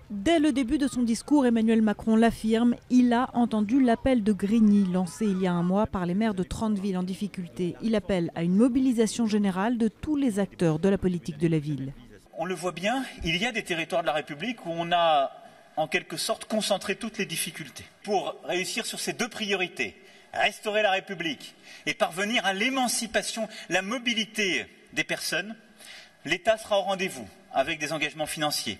Dès le début de son discours, Emmanuel Macron l'affirme, il a entendu l'appel de Grigny lancé il y a un mois par les maires de 30 villes en difficulté. Il appelle à une mobilisation générale de tous les acteurs de la politique de la ville. On le voit bien, il y a des territoires de la République où on a en quelque sorte concentré toutes les difficultés. Pour réussir sur ces deux priorités, restaurer la République et parvenir à l'émancipation, la mobilité des personnes, l'État sera au rendez-vous avec des engagements financiers.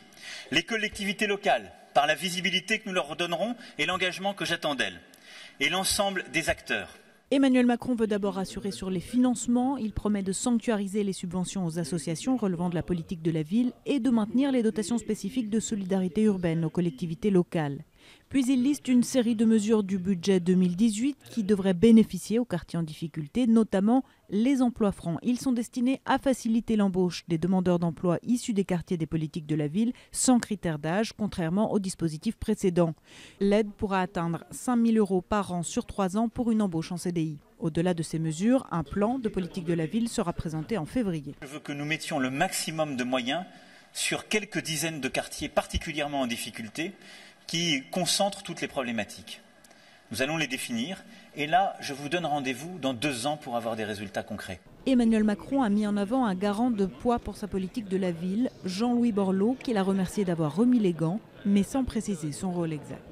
Les collectivités locales, par la visibilité que nous leur redonnerons et l'engagement que j'attends d'elles. Et l'ensemble des acteurs. Emmanuel Macron veut d'abord assurer sur les financements. Il promet de sanctuariser les subventions aux associations relevant de la politique de la ville et de maintenir les dotations spécifiques de solidarité urbaine aux collectivités locales. Puis il liste une série de mesures du budget 2018 qui devraient bénéficier aux quartiers en difficulté, notamment les emplois francs. Ils sont destinés à faciliter l'embauche des demandeurs d'emploi issus des quartiers des politiques de la ville sans critère d'âge, contrairement au dispositif précédent. L'aide pourra atteindre 5 000 € par an sur 3 ans pour une embauche en CDI. Au-delà de ces mesures, un plan de politique de la ville sera présenté en février. Je veux que nous mettions le maximum de moyens sur quelques dizaines de quartiers particulièrement en difficulté qui concentrent toutes les problématiques. Nous allons les définir et là, je vous donne rendez-vous dans 2 ans pour avoir des résultats concrets. Emmanuel Macron a mis en avant un garant de poids pour sa politique de la ville, Jean-Louis Borloo, qu'il a remercié d'avoir remis les gants, mais sans préciser son rôle exact.